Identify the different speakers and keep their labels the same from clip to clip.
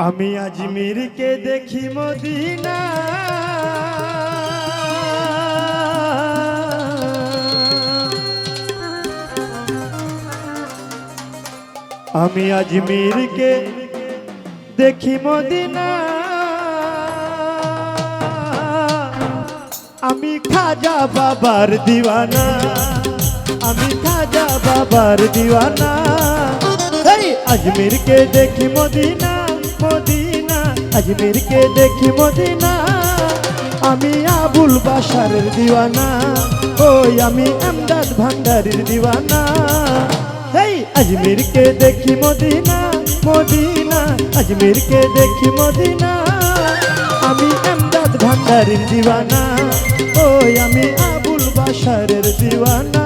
Speaker 1: আমি আজমিরকে দেখি মদিনা, আমি আজমিরকে দেখি মদিনা, আমি খাজা বাবার দিওয়ানা, আমি খাজা বাবার দিওয়ানা। এই আজমিরকে দেখি মদিনা, মদিনা আজমিরকে দেখি মদিনা, আমি আবুল বাশারের দিওয়ানা, ওই আমি আমদাদ ভান্ডারীর দিওয়ানা। এই আজমিরকে দেখি মদিনা, মদিনা আজমিরকে দেখি মদিনা, আমি আমদাদ ভান্ডারীর দিওয়ানা, ওই আমি আবুল বাশারের দিওয়ানা।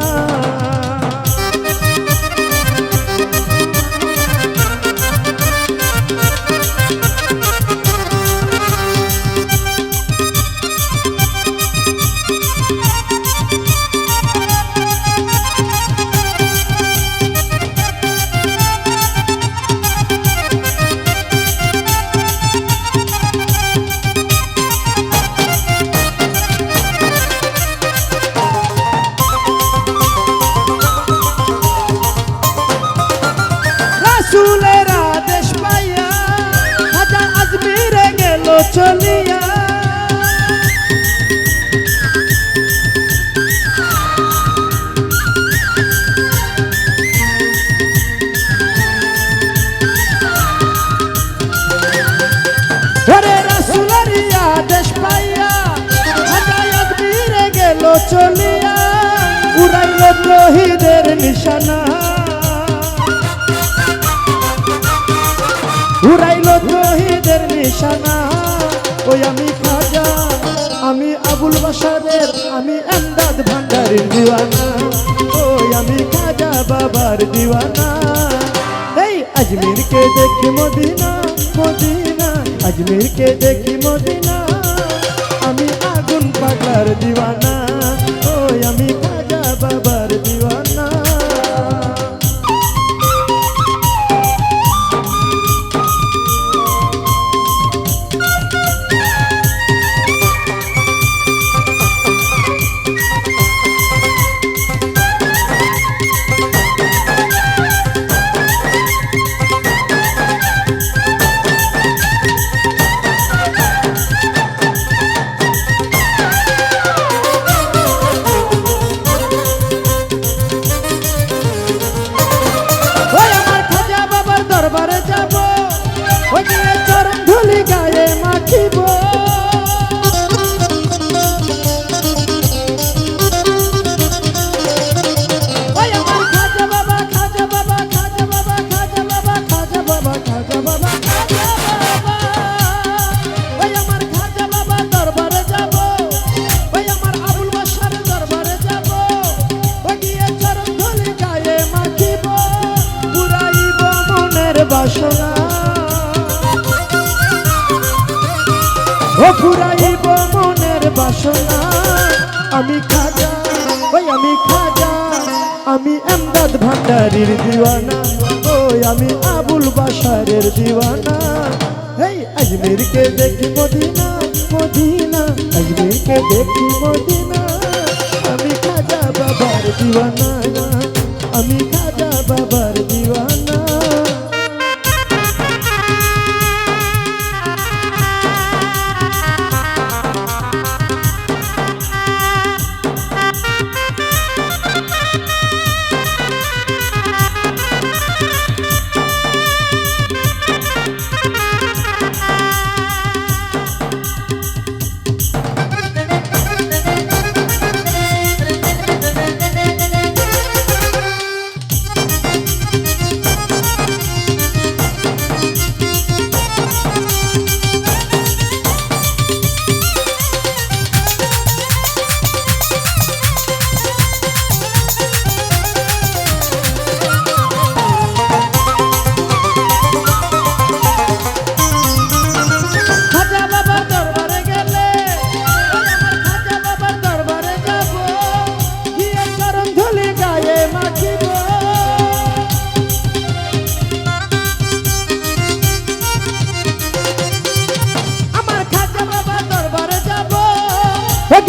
Speaker 1: রাসূলের আদেশ পাইয়া খাজা আজমিরে গেল চলিয়া, ওরে রাসূলের আদেশ পাইয়া খাজা আজমিরে গেল চলিয়া, উড়াইল তৌহিদের নিশানা, উড়াইল তৌহিদের নিশানা। ওই আমি খাজা, আমি আবুল বাশারের, আমি আমদাদ ভান্ডারীর দিওয়ানা, ওই আমি খাজা বাবার দিওয়ানা। এই আজমিরকে দেখি মদিনা, মদিনা আজমিরকে দেখি মদিনা, আমি আগুন পাগলার দিওয়ানা, ওই আমি খাজা বাবার দিওয়ানা। দরবারে যাব, ওই গিয়ে চরণ ধুলি গায়ে মাখিব, ওই আমার খাজা বাবা, খাজা বাবা, খাজা বাবা, খাজা বাবা, খাজা বাবা, খাজা বাবা, খাজা বাবা, ওই আমার খাজা বাবা দরবারে যাব, ওই আমার আবুল বাশারের দরবারে যাব, ওই গিয়ে চরণ ধুলি গায়ে মাখিব, পুরাইব মনের বাসনা, ও পুরাইব মনের বাসনা। আমি খাজা, ওই আমি খাজা, আমি আমদাদ ভান্ডারীর দিওয়ানা, ওই আমি আবুল বাশারের দিওয়ানা। এই আজমিরকে দেখি মদিনা, মদিনা আজমিরকে দেখি মদিনা, আমি খাজা বাবার দিওয়ানা, আমি খাজা বাবার দিওয়ানা।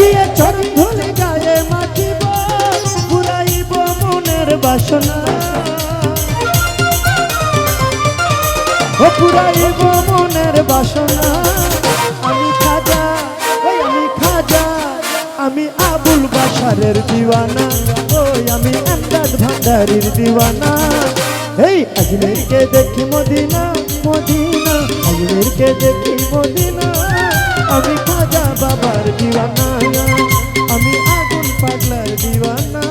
Speaker 1: দিয়ে চরণ ধুলি গায়ে মাখিব পুরাইব মনের বাসনা ও পুরাইব মনের বাসনা আমি খাজা ওই আমি খাজা আমি আবুল বাশারের দিওয়ানা ওই আমি আমদাদ ভান্ডারীর দিওয়ানা এই আজমিরকে দেখি মদিনা মদিনা আজমিরকে দেখি মদিনা আমি খাজা বাবার দিওয়ানা আমি আগুন পাগলার দিওয়ানা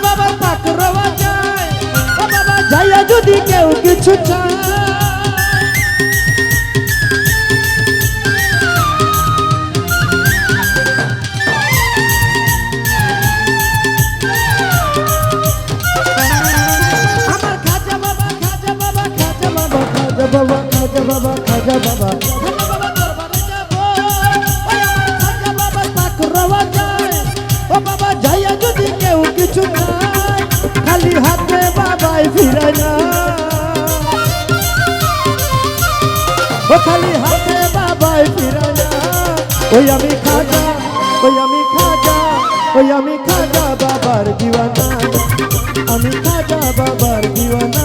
Speaker 1: বাবার পাক রওয়া যায় ও বাবা যাইয়া যদি কেউ কিছু চায় আমার খাজা বাবা খাজা বাবা খাজা বাবা খাজা বাবা খাজা বাবা খাজা বাবা খাজা বাবা দরবারে যাব ওই আমার খাজা বাবার পাক রওয়া যায় ও বাবা যাইয়া যদি কেউ কিছু চায় খালি হাতে বাবাই ফিরে না ও খালি হাতে বাবাই ফিরে না ওই আমি খাজা ওই আমি খাজা ওই আমি খাজা বাবার দিওয়ানা আমি খাজা বাবার দিওয়ানা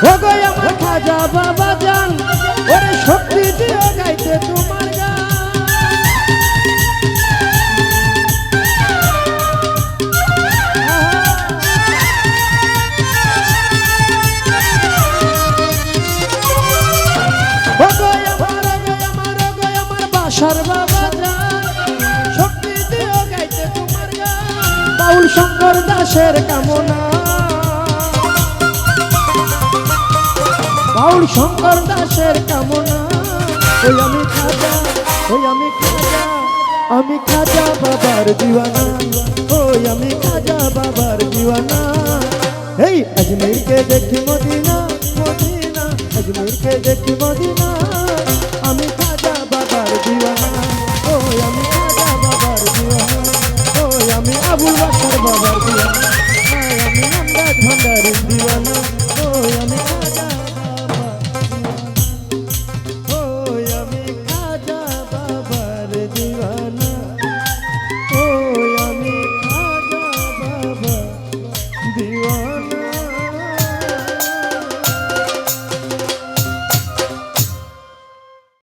Speaker 1: ও গো আমার খাজা বাবা জান ওরে শক্তি দিও গাইতে তোমার গান ও গো আমার বাসার বাবা জান শক্তি দিও গাইতে তোমার গান বাউল শঙ্কর দাসের কামনা বাউল শঙ্কর দাসের কামনা ওই আমি খাজা ওই আমি খাজা আমি খাজা বাবার দিওয়ানা ওই আমি খাজা বাবার দিওয়ানা এই আজমিরকে দেখি মদিনা মদিনা আজমিরকে দেখি মদিনা আমি খাজা বাবার দিওয়ানা ওই আমি খাজা বাবার দিওয়ানা ওই আমি আবুল বাশার বাবার দিওয়ানা আমি আমদাদ ভান্ডারীর দিওয়ানা ওই আমি খাজা दीवाना